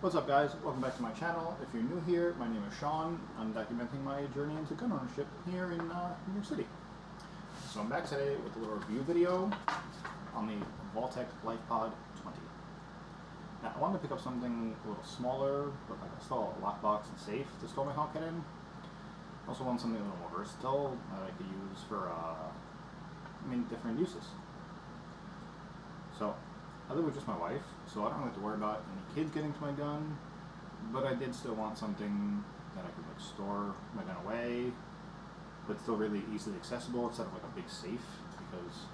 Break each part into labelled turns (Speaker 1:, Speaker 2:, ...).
Speaker 1: What's up guys, welcome back to my channel. If you're new here, my name is Sean. I'm documenting my journey into gun ownership here in New York City. So I'm back today with a little review video on the Vaultek LifePod 20. Now I wanted to pick up something a little smaller, but like I saw a lockbox and safe to store my Hawkhead in. Also want something a little more versatile that I could use for different uses. So I live with just my wife, so I don't have to worry about any kids getting to my gun, but I did still want something that I could like store my gun away, but still really easily accessible instead of like a big safe, because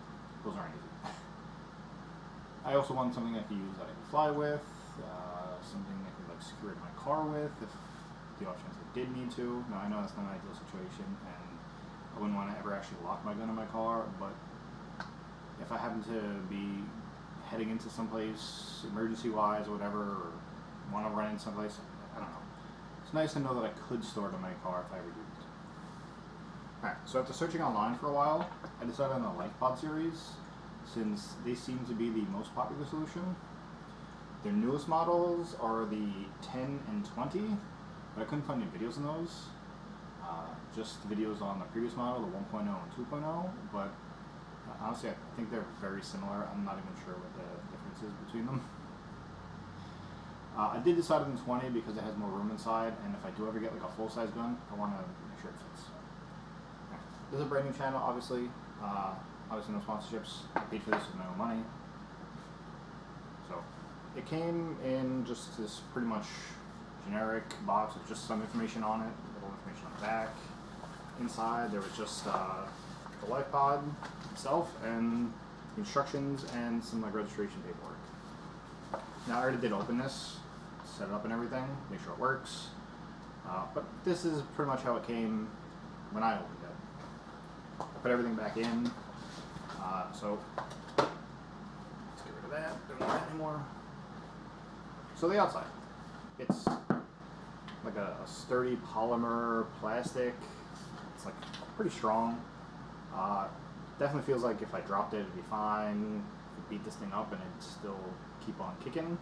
Speaker 1: those aren't easy. I also want something I could use that I could fly with, something I could like secure in my car with if the off chance I did need to. Now I know that's not an ideal situation, and I wouldn't want to ever actually lock my gun in my car, but if I happen to be heading into someplace emergency-wise or whatever, or want to run in someplace, I don't know. It's nice to know that I could store it in my car if I ever do it. Alright, so after searching online for a while, I decided on the LifePod series, since they seem to be the most popular solution. Their newest models are the 10 and 20, but I couldn't find any videos on those. Just videos on the previous model, the 1.0 and 2.0, but honestly, I think they're very similar. I'm not even sure what the difference is between them. I did decide on the 20 because it has more room inside, and if I do ever get like a full-size gun, I want to make sure it fits. Okay. This is a brand new channel, obviously. Obviously no sponsorships. I paid for this with my own money. So, it came in just this pretty much generic box with just some information on it, a little information on the back. Inside there was just the LifePod itself and instructions and some like registration paperwork. Now I already did open this, set it up and everything, make sure it works. But this is pretty much how it came when I opened it. Put everything back in. So let's get rid of that. Don't need that anymore. So the outside, it's like a sturdy polymer plastic. It's like pretty strong. Definitely feels like if I dropped it, it'd be fine. Could beat this thing up and it'd still keep on kicking.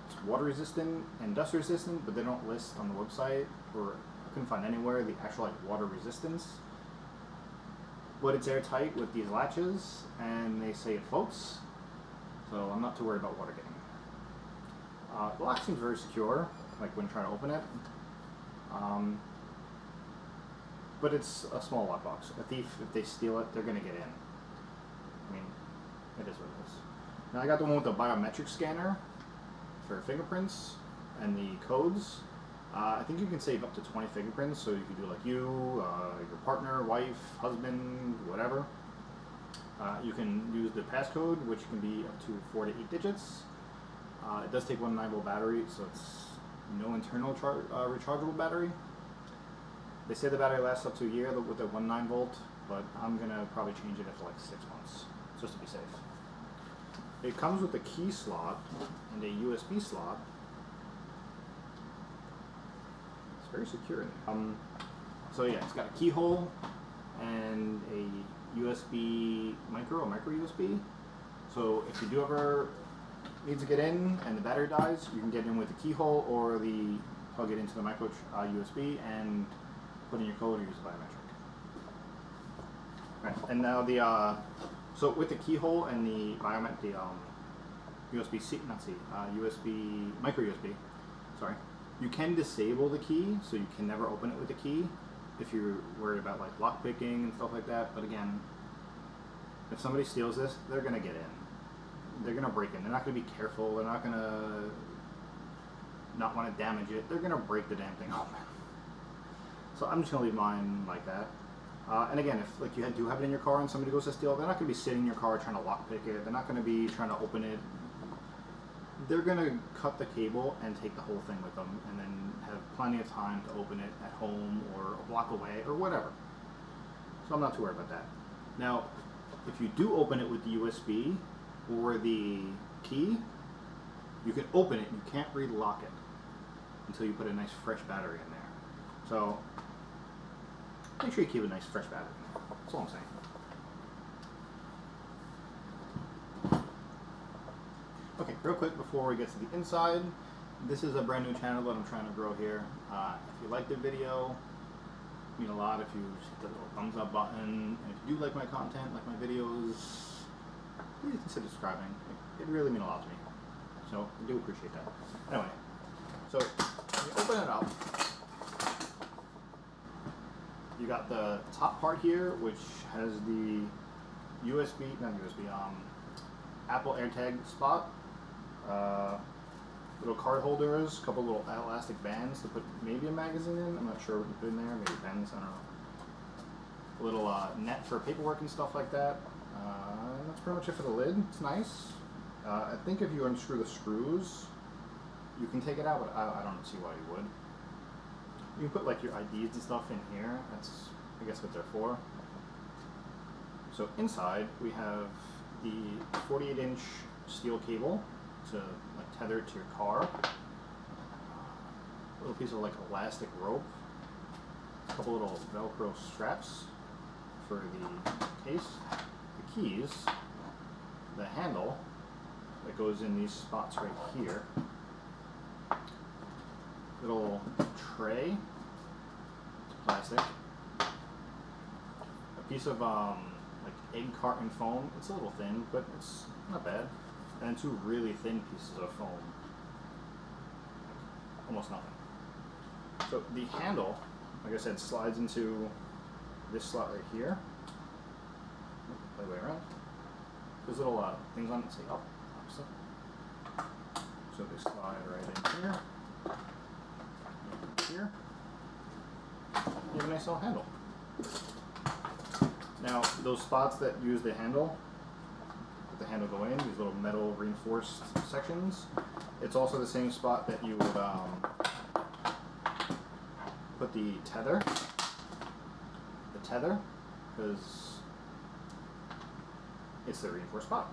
Speaker 1: It's water resistant and dust resistant, but they don't list on the website, or I couldn't find anywhere the actual like water resistance. But it's airtight with these latches, and they say it floats, so I'm not too worried about water getting in. The lock seems very secure, like when trying to open it. But it's a small lockbox. A thief, if they steal it, they're going to get in. I mean, it is what it is. Now I got the one with the biometric scanner for fingerprints and the codes. I think you can save up to 20 fingerprints, so you can do like you, your partner, wife, husband, whatever. You can use the passcode, which can be up to 4 to 8 digits. It does take one 9-volt battery, so it's no internal rechargeable battery. They say the battery lasts up to a year with the 1.9 volt, but I'm going to probably change it after like 6 months, just to be safe. It comes with a key slot and a USB slot. It's very secure in there. So yeah, it's got a keyhole and a USB micro USB. So if you do ever need to get in and the battery dies, you can get in with the keyhole or plug it into the micro USB and put in your code or use the biometric. Right, and now so with the keyhole and the USB micro USB, sorry, you can disable the key, so you can never open it with the key if you're worried about like lock picking and stuff like that. But again, if somebody steals this, they're gonna get in. They're gonna break in. They're not gonna be careful. They're not gonna not want to damage it. They're gonna break the damn thing open. So I'm just going to leave mine like that. And again, if like you do have it in your car and somebody goes to steal, they're not going to be sitting in your car trying to lockpick it. They're not going to be trying to open it. They're going to cut the cable and take the whole thing with them, and then have plenty of time to open it at home or a block away or whatever. So I'm not too worried about that. Now, if you do open it with the USB or the key, you can open it. You can't relock it until you put a nice fresh battery in there. So make sure you keep a nice fresh battery. That's all I'm saying. Okay, real quick before we get to the inside, this is a brand new channel that I'm trying to grow here. If you like the video, it would mean a lot if you just hit the little thumbs up button. And if you do like my content, like my videos, please consider subscribing. It really means a lot to me. So I do appreciate that. Anyway, so when you open it up, you got the top part here, which has the Apple AirTag spot, little card holders, a couple little elastic bands to put maybe a magazine in. I'm not sure what you put in there, maybe pens, I don't know. A little net for paperwork and stuff like that. And that's pretty much it for the lid. It's nice. I think if you unscrew the screws, you can take it out, but I don't see why you would. You can put like your IDs and stuff in here. That's, I guess, what they're for. So inside we have the 48-inch steel cable to like tether it to your car. A little piece of like elastic rope. A couple little Velcro straps for the case. The keys. The handle that goes in these spots right here. Little tray, plastic, a piece of like egg carton foam. It's a little thin, but it's not bad. And then two really thin pieces of foam, almost nothing. So the handle, like I said, slides into this slot right here. Other way around. There's little things on it say up, obviously. So they slide right in here. Here, you have a nice little handle. Now, those spots that use the handle, let the handle go in, these little metal reinforced sections, it's also the same spot that you would put the tether, because it's the reinforced spot.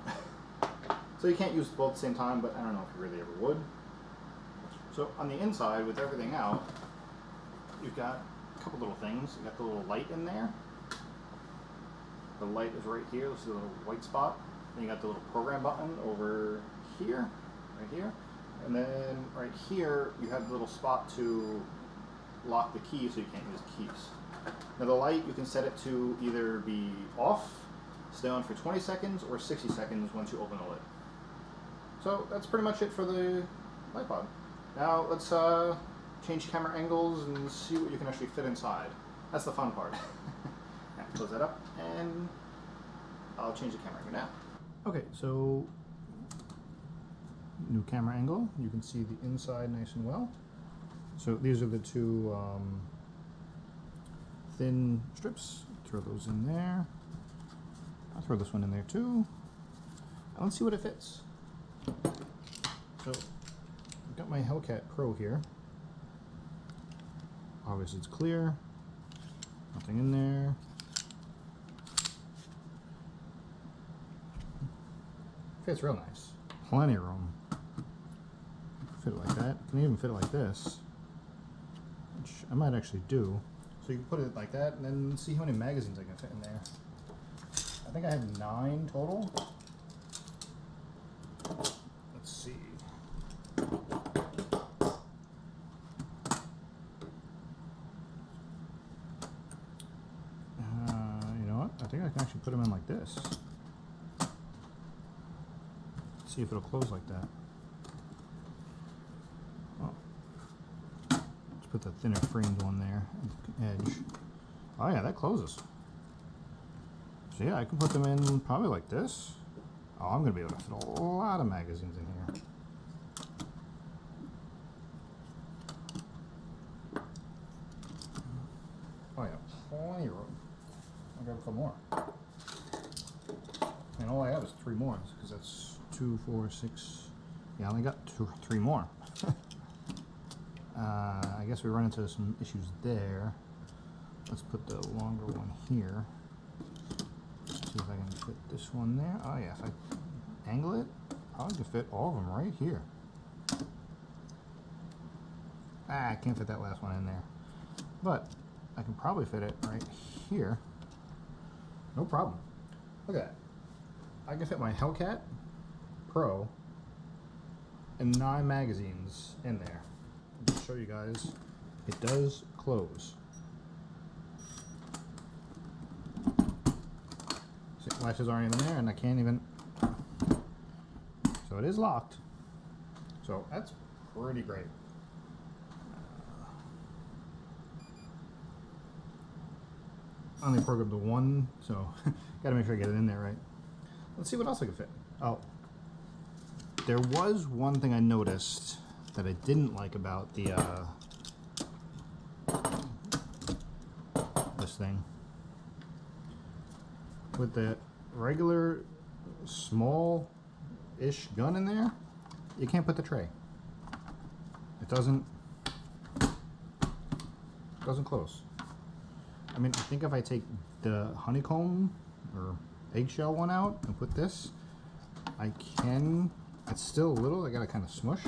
Speaker 1: So you can't use both at the same time, but I don't know if you really ever would. So on the inside, with everything out, you've got a couple little things. You got the little light in there. The light is right here. This is the little white spot. Then you got the little program button over here, right here. And then right here, you have the little spot to lock the key so you can't use the keys. Now the light, you can set it to either be off, stay on for 20 seconds, or 60 seconds once you open the lid. So that's pretty much it for the LifePod. Now let's change camera angles and see what you can actually fit inside. That's the fun part. Now, close that up and I'll change the camera angle now. Okay, so new camera angle. You can see the inside nice and well. So these are the two thin strips. Throw those in there. I'll throw this one in there too. Now let's see what it fits. So I've got my Hellcat Pro here. Obviously it's clear, nothing in there. Fits real nice. Plenty of room. Fit it like that. Can even fit it like this, which I might actually do. So you can put it like that and then see how many magazines I can fit in there. I think I have 9 total. Let's see. You know what? I think I can actually put them in like this. See if it'll close like that. Oh. Let's put the thinner framed one there at the edge. Oh yeah, that closes. So yeah, I can put them in probably like this. Oh, I'm going to be able to fit a lot of magazines in here. Oh yeah, plenty of room. I'll grab a couple more. And all I have is 3 more, because that's 2, 4, 6. Yeah, I only got 3 more. I guess we run into some issues there. Let's put the longer one here. See if I can fit this one there. Oh yeah, if I angle it, I can fit all of them right here. I can't fit that last one in there. But I can probably fit it right here. No problem. Look at that. I can fit my Hellcat Pro and 9 magazines in there. I'll show you guys. It does close. See, latches aren't even there, and I can't even. So it is locked. So that's pretty great. Only programmed to 1, so gotta make sure I get it in there right. Let's see what else I can fit. Oh, there was one thing I noticed that I didn't like about the this thing. With the regular small-ish gun in there, you can't put the tray. It doesn't close. I mean, I think if I take the honeycomb or eggshell one out and put this, I can. It's still a little. I gotta kind of smush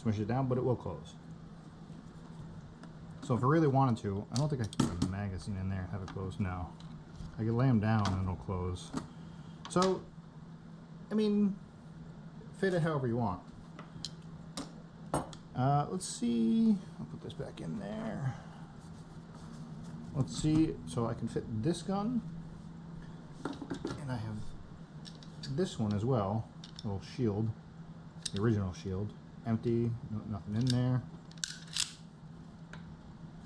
Speaker 1: it down, but it will close. So if I really wanted to, I don't think I can put a magazine in there and have it close. No, I can lay them down and it'll close. So, I mean, fit it however you want. Let's see. I'll put this back in there. Let's see. So I can fit this gun, and I have this one as well. A little shield, the original shield, empty, nothing in there.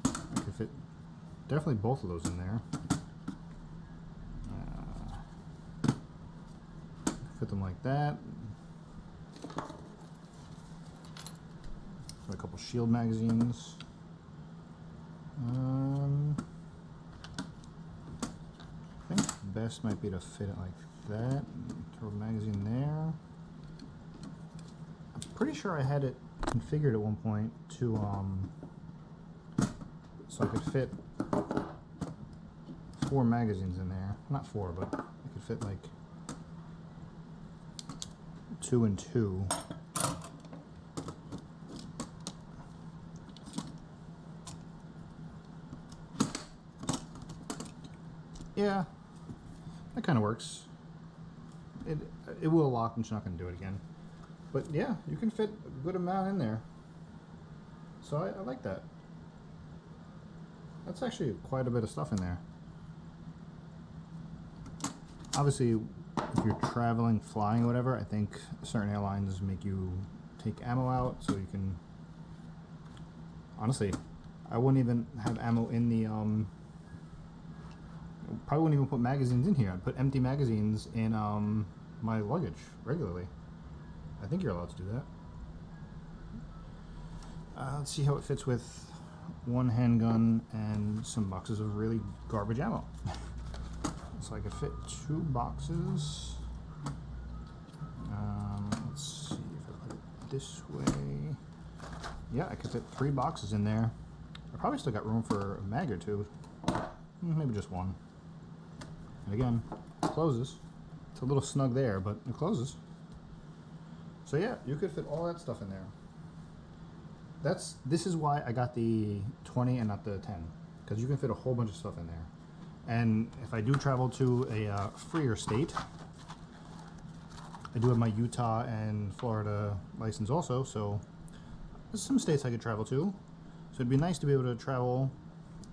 Speaker 1: I could fit definitely both of those in there. Fit them like that. Got a couple shield magazines. I think best might be to fit it like that. Throw a magazine there. I'm pretty sure I had it configured at one point to so I could fit 4 magazines in there. Not 4, but I could fit like 2 and 2. Yeah, that kind of works. It will lock. I'm just not going to do it again. But yeah, you can fit a good amount in there. So I like that. That's actually quite a bit of stuff in there. Obviously, if you're traveling, flying, or whatever, I think certain airlines make you take ammo out so you can. Honestly, I wouldn't even have ammo in the probably wouldn't even put magazines in here. I'd put empty magazines in my luggage regularly. I think you're allowed to do that. Let's see how it fits with one handgun and some boxes of really garbage ammo. So I could fit 2 boxes. Let's see if I put it this way. Yeah, I could fit 3 boxes in there. I probably still got room for a mag or 2. Maybe just 1. And again, it closes. It's a little snug there, but it closes. So yeah, you could fit all that stuff in there. This is why I got the 20 and not the 10, because you can fit a whole bunch of stuff in there. And if I do travel to a freer state, I do have my Utah and Florida license also, so there's some states I could travel to. So it'd be nice to be able to travel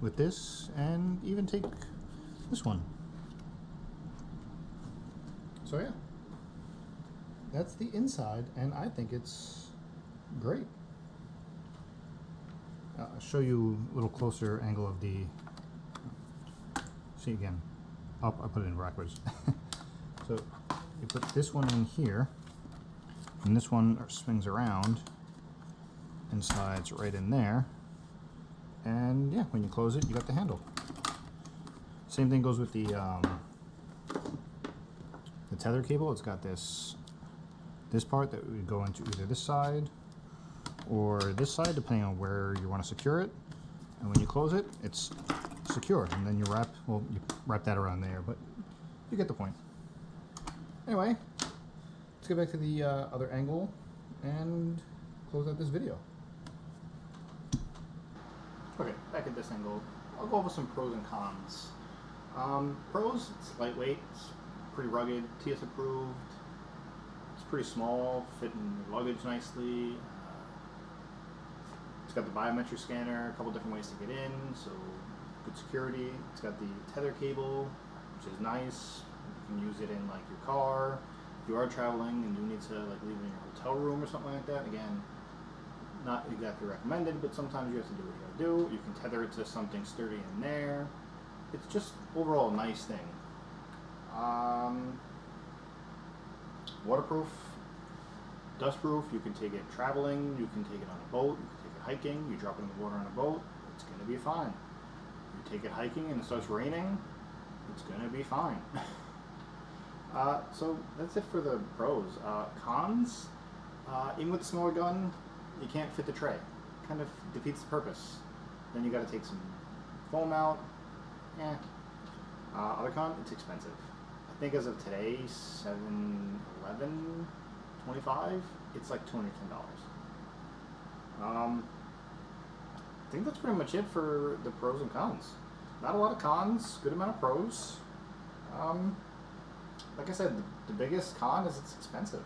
Speaker 1: with this and even take this one. So yeah, that's the inside, and I think it's great. I'll show you a little closer angle of the. See again, up. I put it in backwards. So you put this one in here, and this one swings around and slides right in there. And yeah, when you close it, you got the handle. Same thing goes with the tether cable. It's got this part that would go into either this side or this side, depending on where you want to secure it. And when you close it, it's secure. And then you wrap that around there, but you get the point. Anyway, let's get back to the other angle and close out this video. Okay, back at this angle, I'll go over some pros and cons. Pros, it's lightweight, it's pretty rugged, TS approved, It's pretty small, fit in your luggage nicely. It's got the biometric scanner, a couple different ways to get in, so good security. It's got the tether cable, which is nice. You can use it in like your car. If you are traveling and you need to like leave it in your hotel room or something like that, again, not exactly recommended, but sometimes you have to do what you gotta do. You can tether it to something sturdy in there. It's just overall a nice thing. Waterproof, dustproof. You can take it traveling, you can take it on a boat, you can take it hiking. You drop it in the water on a boat, it's gonna be fine. You take it hiking and it starts raining, it's gonna be fine. So that's it for the pros. Cons, even with the smaller gun, you can't fit the tray. Kind of defeats the purpose. Then you got to take some foam out. Other con, it's expensive. I think as of today, $711.25. It's like $210. I think that's pretty much it for the pros and cons. Not a lot of cons, good amount of pros. Like I said, the biggest con is it's expensive.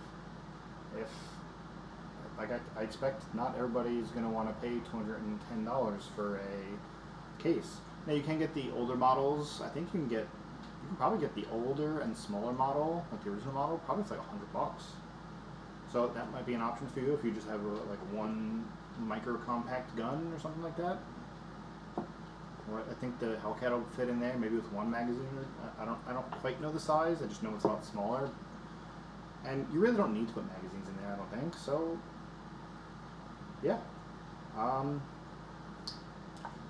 Speaker 1: I expect not everybody's going to want to pay $210 for a case. Now you can get the older models. I think you can probably get the older and smaller model, like the original model, probably for like $100. So that might be an option for you if you just have like one micro compact gun or something like that. Or I think the Hellcat will fit in there, maybe with one magazine. I don't quite know the size. I just know it's a lot smaller. And you really don't need to put magazines in there, I don't think. So yeah.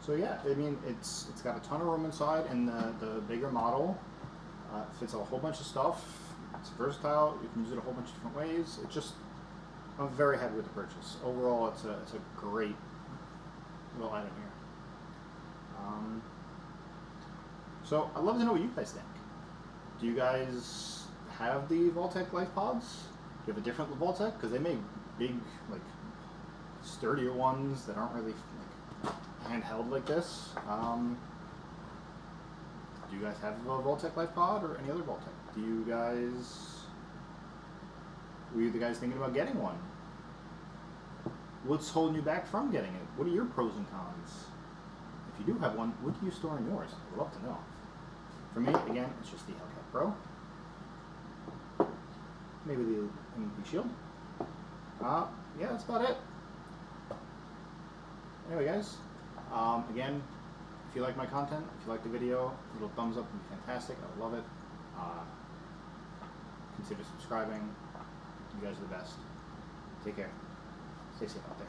Speaker 1: So yeah, I mean it's got a ton of room inside, and the bigger model fits a whole bunch of stuff. It's versatile. You can use it a whole bunch of different ways. I'm very happy with the purchase. Overall, it's a great little item here. So I'd love to know what you guys think. Do you guys have the Vaultek LifePods? Do you have a different Vaultek? Because they make big, like, sturdier ones that aren't really like handheld like this. Do you guys have a Vaultek LifePod or any other Vaultek? Were you the guys thinking about getting one? What's holding you back from getting it? What are your pros and cons? If you do have one, what do you store in yours? I'd love to know. For me, again, it's just the Hellcat Pro. Maybe the MP Shield. Yeah, that's about it. Anyway, guys, again, if you like my content, if you like the video, a little thumbs up would be fantastic. I would love it. Consider subscribing. You guys are the best. Take care. Stay safe out there.